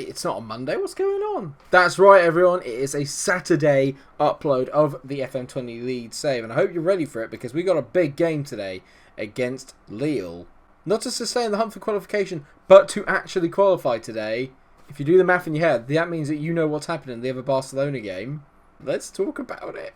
Wait, it's not on Monday. What's going on? That's right, everyone. It is a Saturday upload of the FM20 Leeds save, and I hope you're ready for it because we got a big game today against Lille. Not to sustain the hunt for qualification, but to actually qualify today. If you do the math in your head, that means that you know what's happening in the other Barcelona game. Let's talk about it.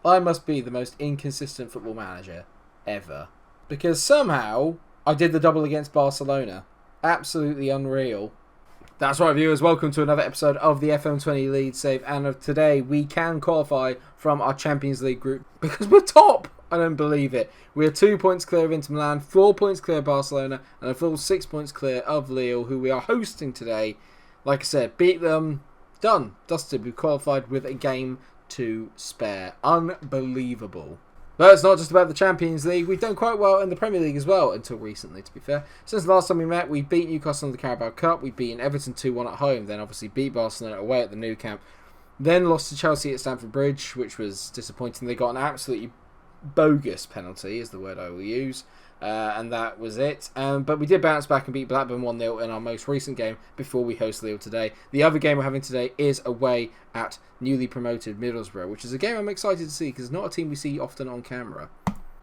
I must be the most inconsistent football manager ever. Because somehow I did the double against Barcelona. Absolutely unreal. That's right, viewers. Welcome to another episode of the FM20 Leeds save. And of today, we can qualify from our Champions League group because we're top. I don't believe it. We're 2 points clear of Inter Milan, 4 points clear of Barcelona, and a full 6 points clear of Lille, who we are hosting today. Like I said, beat them. Done. Dusted. We qualified with a game to spare. Unbelievable. But it's not just about the Champions League. We've done quite well in the Premier League as well, until recently, to be fair. Since the last time we met, we beat Newcastle in the Carabao Cup. We've beaten Everton 2-1 at home. Then obviously beat Barcelona away at the Nou Camp. Then lost to Chelsea at Stamford Bridge, which was disappointing. They got an absolutely bogus penalty, is the word I will use. And that was it. But we did bounce back and beat Blackburn 1-0 in our most recent game before we host Lille today. The other game we're having today is away at newly promoted Middlesbrough, which is a game I'm excited to see because it's not a team we see often on camera.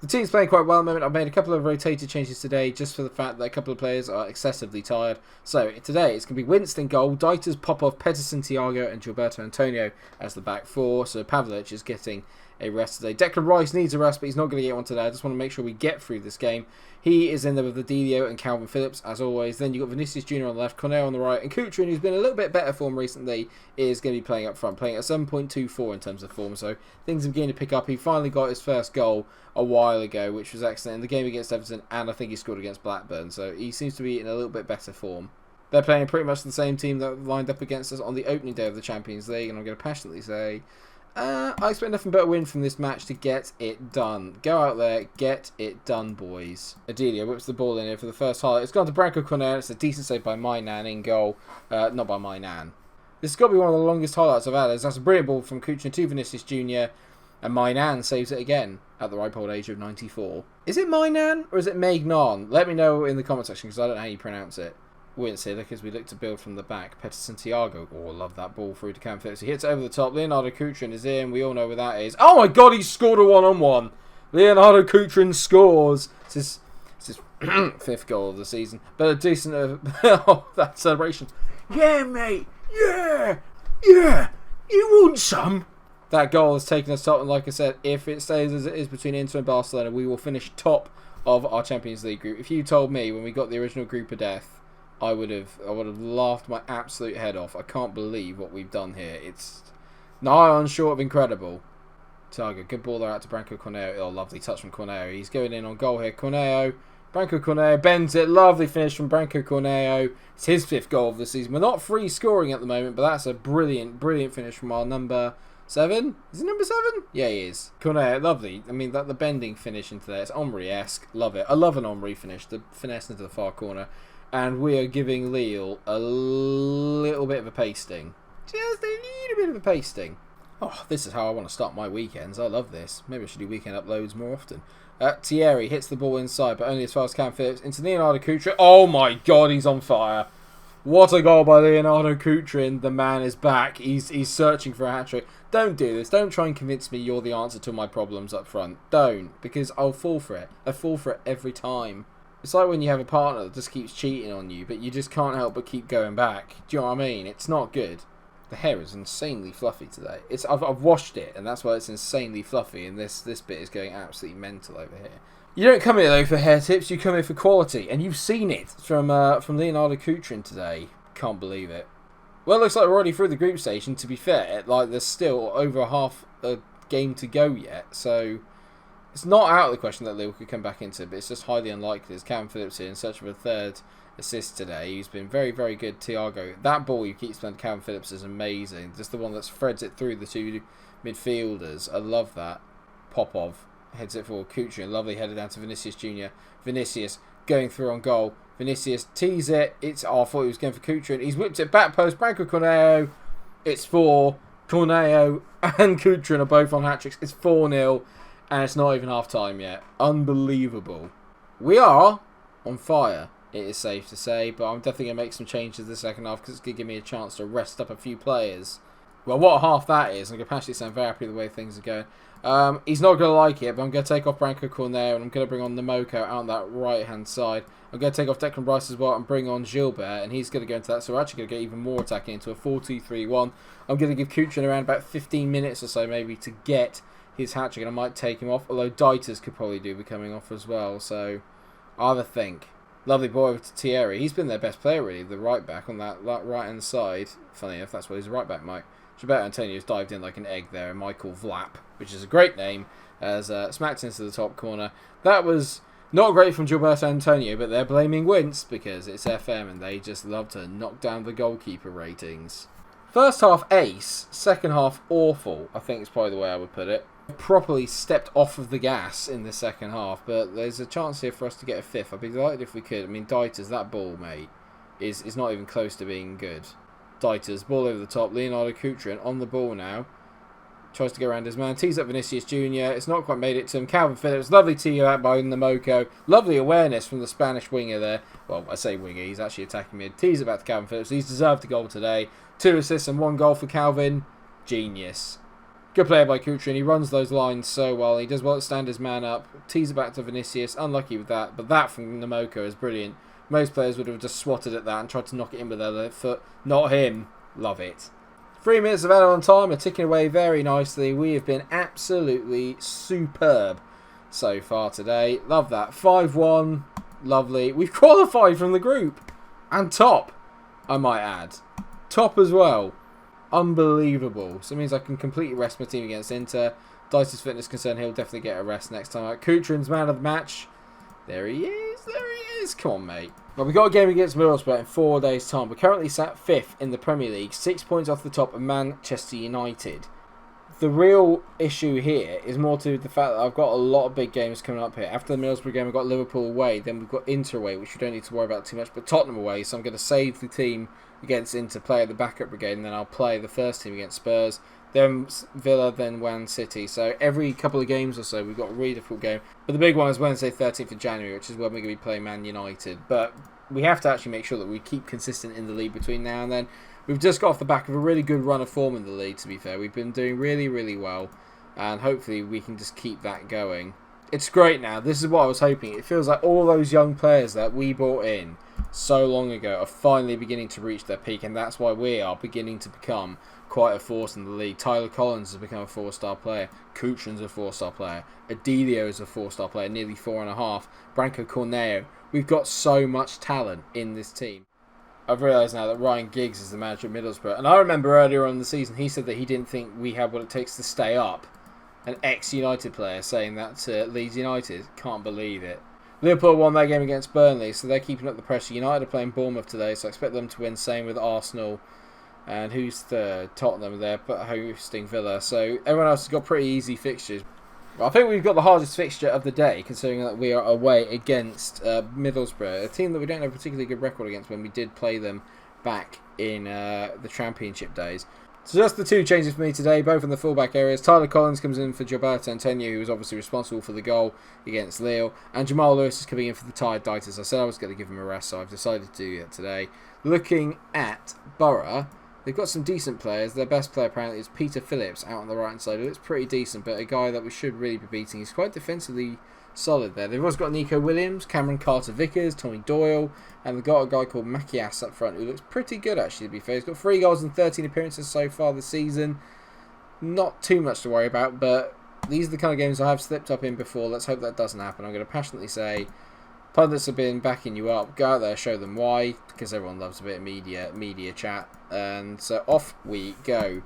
The team's playing quite well at the moment. I've made a couple of rotated changes today just for the fact that a couple of players are excessively tired. So today it's going to be Winston goal, Deiters, Popov, Pedersen, Thiago and Gilberto Antonio as the back four. So Pavlic is getting a rest today. Declan Rice needs a rest, but he's not going to get one today. I just want to make sure we get through this game. He is in there with the Dilio and Calvin Phillips, as always. Then you've got Vinicius Jr. on the left, Cornell on the right, and Kuchrin, who's been a little bit better form recently, is going to be playing up front, playing at 7.24 in terms of form. So things are beginning to pick up. He finally got his first goal a while ago, which was excellent in the game against Everton, and I think he scored against Blackburn. So he seems to be in a little bit better form. They're playing pretty much the same team that lined up against us on the opening day of the Champions League, and I'm going to passionately say I expect nothing but a win from this match to get it done. Go out there, get it done, boys. Adelia whips the ball in here for the first highlight. It's gone to Branko Cornell. It's a decent save by Mainan in goal. Not by Mainan. This has got to be one of the longest highlights I've had. That's a brilliant ball from Kuchrin to Vinicius Jr. And Mainan saves it again at the ripe old age of 94. Is it Mainan or is it Maignan? Let me know in the comment section because I don't know how you pronounce it. Wins here because we look to build from the back. Pedersen, Thiago. Oh, I love that ball through to Cam Phillips. He hits it over the top. Leonardo Kuchrin is in. We all know where that is. Oh my god, he scored a one-on-one. Leonardo Kuchrin scores. It's his fifth goal of the season. But a decent... oh, that celebration. Yeah, mate. Yeah. Yeah. You want some? That goal has taken us top. And like I said, if it stays as it is between Inter and Barcelona, we will finish top of our Champions League group. If you told me when we got the original group of death, I would have laughed my absolute head off. I can't believe what we've done here. It's nigh on short of incredible. Target, good ball there out to Branko Corneo. Oh, lovely touch from Corneo. He's going in on goal here. Corneo, Branko Corneo bends it. Lovely finish from Branko Corneo. It's his fifth goal of the season. We're not free scoring at the moment, but that's a brilliant, brilliant finish from our number 7. Is it number 7? Yeah, he is. Corneo, lovely. I mean, the bending finish into there. It's Omri-esque. Love it. I love an Omri finish. The finesse into the far corner. And we are giving Lille a little bit of a pasting. Just a little bit of a pasting. Oh, this is how I want to start my weekends. I love this. Maybe I should do weekend uploads more often. Thierry hits the ball inside, but only as far as Cam Phillips. Into Leonardo Kuchrin. Oh my god, he's on fire. What a goal by Leonardo Kuchrin. The man is back. He's searching for a hat-trick. Don't do this. Don't try and convince me you're the answer to my problems up front. Don't, because I'll fall for it. I fall for it every time. It's like when you have a partner that just keeps cheating on you, but you just can't help but keep going back. Do you know what I mean? It's not good. The hair is insanely fluffy today. I've washed it, and that's why it's insanely fluffy, and this bit is going absolutely mental over here. You don't come here, though, for hair tips. You come here for quality, and you've seen it from Leonardo Kuchrin today. Can't believe it. Well, it looks like we're already through the group station, to be fair. Like, there's still over half a game to go yet, so... It's not out of the question that Lille could come back into, but it's just highly unlikely. There's Cam Phillips here in search of a third assist today. He's been very, very good, Thiago. That ball you keep playing Cam Phillips is amazing. Just the one that threads it through the two midfielders. I love that. Popov heads it for Kuchrin. Lovely header down to Vinicius Jr. Vinicius going through on goal. Vinicius tees it. It's I thought he was going for Kuchrin. He's whipped it back post. Branco Corneo. It's 4. Corneo and Kuchrin are both on hat-tricks. It's 4-0. And it's not even half-time yet. Unbelievable. We are on fire, it is safe to say. But I'm definitely going to make some changes the second half because it's going to give me a chance to rest up a few players. Well, what a half that is. I'm going to actually sound very happy with the way things are going. He's not going to like it, but I'm going to take off Branco Corneo and I'm going to bring on Nemoko out on that right-hand side. I'm going to take off Declan Rice as well and bring on Gilbert, and he's going to go into that. So we're actually going to get even more attacking into a 4-2-3-1. I'm going to give Kuchrin around about 15 minutes or so maybe to get his hat-trick, and I might take him off, although Dieters could probably do be coming off as well. So I'll have a think. Lovely boy over to Thierry. He's been their best player, really, the right-back on that right-hand side. Funny enough, that's why he's a right-back, Mike. Gilberto Antonio's dived in like an egg there, and Michael Vlap, which is a great name, has smacked into the top corner. That was not great from Gilberto Antonio, but they're blaming Wince because it's FM and they just love to knock down the goalkeeper ratings. First half ace, second half awful, I think is probably the way I would put it. Properly stepped off of the gas in the second half, but there's a chance here for us to get a fifth. I'd be delighted if we could. I mean, Dieters, that ball, mate, is not even close to being good. Dieters, ball over the top. Leonardo Kuchrin on the ball now. Tries to go around his man. Tees up Vinicius Jr. It's not quite made it to him. Calvin Phillips. Lovely tee out by Nemoko. Lovely awareness from the Spanish winger there. Well, I say winger. He's actually attacking mid. Tees it back to Calvin Phillips. He's deserved a goal today. 2 assists and 1 goal for Calvin. Genius. Good player by Kuchrin. He runs those lines so well. He does well to stand his man up. Tees it back to Vinicius. Unlucky with that. But that from Nemoko is brilliant. Most players would have just swatted at that and tried to knock it in with their left foot. Not him. Love it. 3 minutes of added on time are ticking away very nicely. We have been absolutely superb so far today. Love that. 5-1. Lovely. We've qualified from the group. And top, I might add. Top as well. Unbelievable. So it means I can completely rest my team against Inter. Dice's fitness concern, he'll definitely get a rest next time out. Kuchrin's man of the match. There he is. There he is. Come on, mate. Well, we've got a game against Middlesbrough in 4 days' time. We're currently sat 5th in the Premier League, 6 points off the top of Manchester United. The real issue here is more to do with the fact that I've got a lot of big games coming up here. After the Middlesbrough game, we've got Liverpool away. Then we've got Inter away, which we don't need to worry about too much. But Tottenham away, so I'm going to save the team against Inter, play at the backup brigade, and then I'll play the first team against Spurs. Then Villa, then Man City. So every couple of games or so, we've got a really difficult game. But the big one is Wednesday, 13th of January, which is when we're going to be playing Man United. But we have to actually make sure that we keep consistent in the league between now and then. We've just got off the back of a really good run of form in the league, to be fair. We've been doing really, really well. And hopefully we can just keep that going. It's great now. This is what I was hoping. It feels like all those young players that we brought in so long ago are finally beginning to reach their peak. And that's why we are beginning to become quite a force in the league. Tyler Collins has become a 4-star player. Kuchrin's a 4-star player. Adilio is a 4-star player, nearly 4.5. Branco Corneo. We've got so much talent in this team. I've realised now that Ryan Giggs is the manager of Middlesbrough. And I remember earlier on in the season, he said that he didn't think we had what it takes to stay up. An ex-United player saying that to Leeds United. Can't believe it. Liverpool won their game against Burnley, so they're keeping up the pressure. United are playing Bournemouth today, so I expect them to win. Same with Arsenal. And who's third? Tottenham there, but hosting Villa. So everyone else has got pretty easy fixtures. I think we've got the hardest fixture of the day, considering that we are away against Middlesbrough, a team that we don't have a particularly good record against when we did play them back in the Championship days. So just the 2 changes for me today, both in the fullback areas. Tyler Collins comes in for Gilberto Antonio, who was obviously responsible for the goal against Lille. And Jamal Lewis is coming in for the tired Dieters. I said I was going to give him a rest, so I've decided to do that today. Looking at Borough, they've got some decent players. Their best player apparently is Peter Phillips out on the right-hand side. It looks pretty decent, but a guy that we should really be beating. He's quite defensively solid there. They've also got Nico Williams, Cameron Carter-Vickers, Tommy Doyle, and they've got a guy called Macias up front who looks pretty good, actually, to be fair. He's got 3 goals and 13 appearances so far this season. Not too much to worry about, but these are the kind of games I have slipped up in before. Let's hope that doesn't happen. I'm going to passionately say, pundits have been backing you up. Go out there, show them why, because everyone loves a bit of media chat. And so off we go.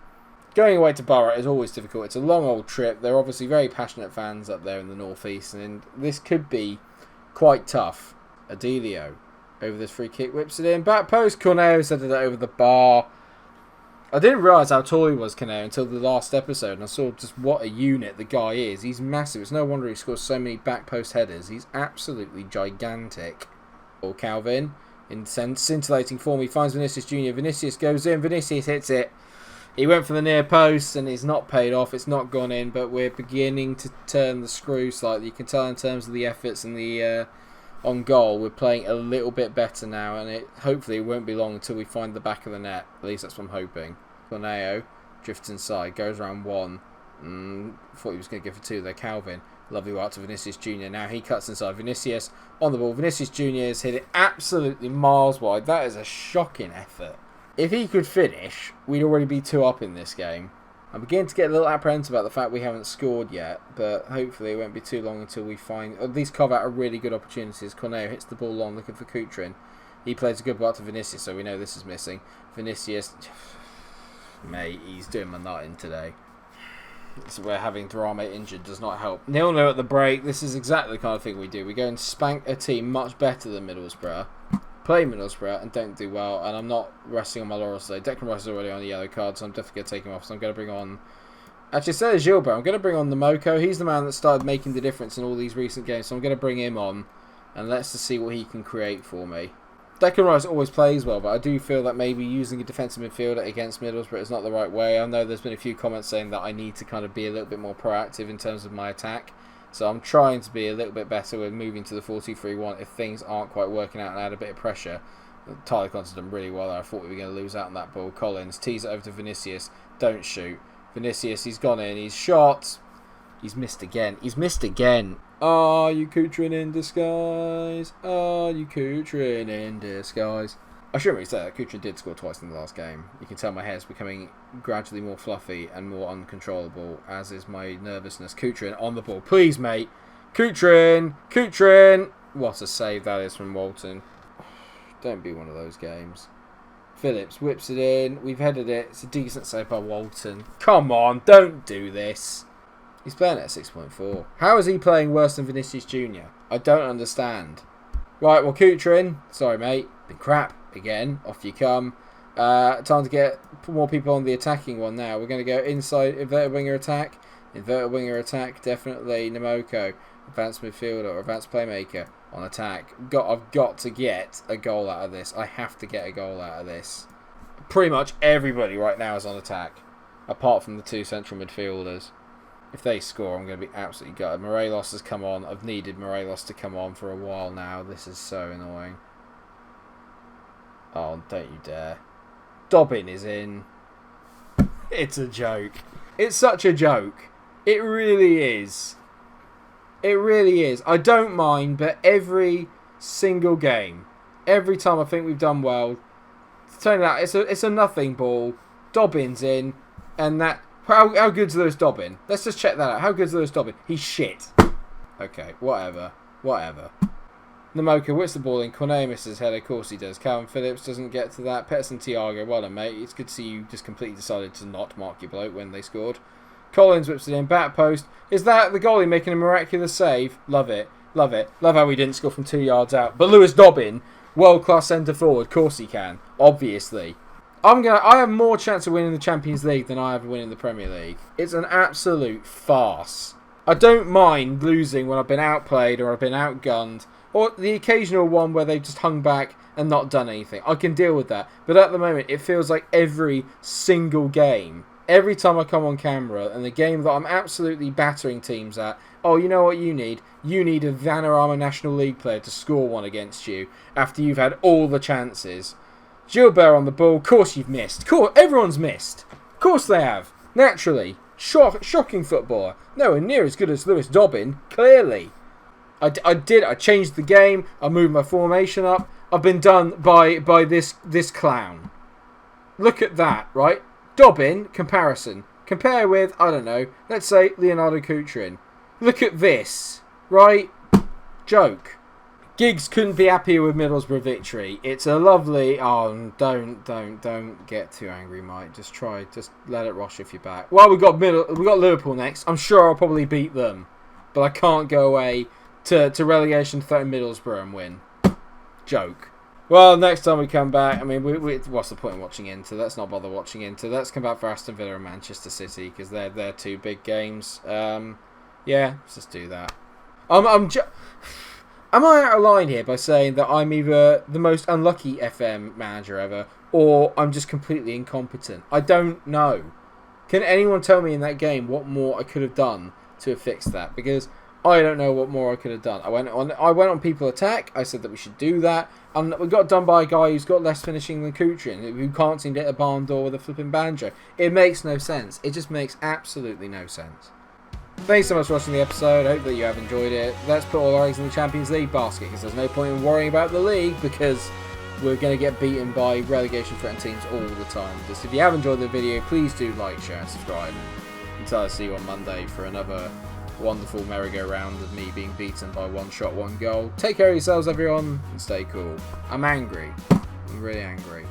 Going away to Borough is always difficult. It's a long old trip. They're obviously very passionate fans up there in the northeast, and this could be quite tough. Adilio over this free kick, whips it in. Back post, Corneo set it over the bar. I didn't realise how tall he was, Corneo, until the last episode, and I saw just what a unit the guy is. He's massive. It's no wonder he scores so many back post headers. He's absolutely gigantic. Or Calvin, in scintillating form, he finds Vinicius Jr. Vinicius goes in, Vinicius hits it. He went for the near post and it's not paid off, it's not gone in, but we're beginning to turn the screw slightly. You can tell in terms of the efforts and the on goal, we're playing a little bit better now, and hopefully it won't be long until we find the back of the net. At least that's what I'm hoping. Corneo drifts inside, goes around one. Thought he was going to go for two there. Calvin, lovely work to Vinicius Jr. Now he cuts inside. Vinicius on the ball. Vinicius Jr. has hit it absolutely miles wide. That is a shocking effort. If he could finish, we'd already be 2 up in this game. I'm beginning to get a little apprehensive about the fact we haven't scored yet, but hopefully it won't be too long until we find, at least carve out a really good opportunities. Corneo hits the ball long, looking for Kutrin. He plays a good part to Vinicius, so we know this is missing. Vinicius, mate, he's doing my nutting today. So we're having Drame injured does not help. 0-0 at the break. This is exactly the kind of thing we do. We go and spank a team much better than Middlesbrough, play Middlesbrough and don't do well, and I'm not resting on my laurels today. Declan Rice is already on a yellow card, so I'm definitely going to take him off. So I'm going to bring on, actually instead of Gilbert, I'm going to bring on Nemoko. He's the man that started making the difference in all these recent games, so I'm going to bring him on and let's just see what he can create for me. Declan Rice always plays well, but I do feel that maybe using a defensive midfielder against Middlesbrough is not the right way. I know there's been a few comments saying that I need to kind of be a little bit more proactive in terms of my attack. So I'm trying to be a little bit better with moving to the 4-2-3-1 if things aren't quite working out and add a bit of pressure. Tyler Connor's done really well there. I thought we were going to lose out on that ball. Collins tees it over to Vinicius. Don't shoot. Vinicius, he's gone in. He's shot. He's missed again. He's missed again. Are you Kutrin in disguise? Are you Kutrin in disguise? I shouldn't really say that. Kutrin did score twice in the last game. You can tell my hair's becoming gradually more fluffy and more uncontrollable, as is my nervousness. Kutrin on the ball. Please, mate. Kutrin! Kutrin! What a save that is from Walton. Don't be one of those games. Phillips whips it in. We've headed it. It's a decent save by Walton. Come on, don't do this. He's playing at 6.4. How is he playing worse than Vinicius Jr.? I don't understand. Right, well, Kutrin. Sorry, mate. Been crap again. Off you come. Time to get more people on the attacking one now. We're going to go inside inverted winger attack. Inverted winger attack, definitely Nemoko. Advanced midfielder or advanced playmaker on attack. I've got to get a goal out of this. I have to get a goal out of this. Pretty much everybody right now is on attack, apart from the 2 central midfielders. If they score, I'm going to be absolutely gutted. Morelos has come on. I've needed Morelos to come on for a while now. This is so annoying. Oh, don't you dare. Dobbin is in. It's a joke. It's such a joke. It really is. It really is. I don't mind, but every single game, every time I think we've done well, it's turning out it's a nothing ball. Dobbin's in, and that. How good's Lewis Dobbin? Let's just check that out. How good's Lewis Dobbin? He's shit. Okay, whatever. Nemoko whips the ball in. Cornet misses his head. Of course he does. Calvin Phillips doesn't get to that. Peters and Thiago, well done, mate. It's good to see you just completely decided to not mark your bloke when they scored. Collins whips it in. Back post. Is that the goalie making a miraculous save? Love it. Love it. Love how he didn't score from 2 yards out. But Lewis Dobbin, world-class centre forward. Of course he can. Obviously. I have more chance of winning the Champions League than I have of winning the Premier League. It's an absolute farce. I don't mind losing when I've been outplayed or I've been outgunned, or the occasional one where they've just hung back and not done anything. I can deal with that. But at the moment, it feels like every single game, every time I come on camera, and the game that I'm absolutely battering teams at, oh, you know what you need? You need a Vanarama National League player to score one against you after you've had all the chances. Gilbert on the ball. Of course you've missed. Everyone's missed. Of course they have. Naturally. Shocking footballer. Nowhere near as good as Lewis Dobbin. Clearly. I changed the game. I moved my formation up. I've been done by this clown. Look at that, right? Dobbin, comparison. Compare with, I don't know, let's say Leonardo Kutrin. Look at this, right? Joke. Giggs couldn't be happier with Middlesbrough victory. It's a lovely... Oh, don't get too angry, Mike. Just let it rush if you're back. Well, we got Liverpool next. I'm sure I'll probably beat them. But I can't go away to relegation 30 Middlesbrough and win. Joke. Well, next time we come back, I mean, what's the point in watching Inter? Let's not bother watching Inter. Let's come back for Aston Villa and Manchester City, because they're 2 big games. Yeah, let's just do that. Am I out of line here by saying that I'm either the most unlucky FM manager ever, or I'm just completely incompetent? I don't know. Can anyone tell me in that game what more I could have done to have fixed that? Because I don't know what more I could have done. I went on people attack. I said that we should do that, and we got done by a guy who's got less finishing than Kuchin, who can't seem to hit a barn door with a flipping banjo. It makes no sense. It just makes absolutely no sense. Thanks so much for watching the episode. I hope that you have enjoyed it. Let's put all our eggs in the Champions League basket, because there's no point in worrying about the league, because we're going to get beaten by relegation threatened teams all the time. Just if you have enjoyed the video, please do like, share and subscribe. Until I see you on Monday for another wonderful merry-go-round of me being beaten by one shot, one goal. Take care of yourselves, everyone, and stay cool. I'm angry. I'm really angry.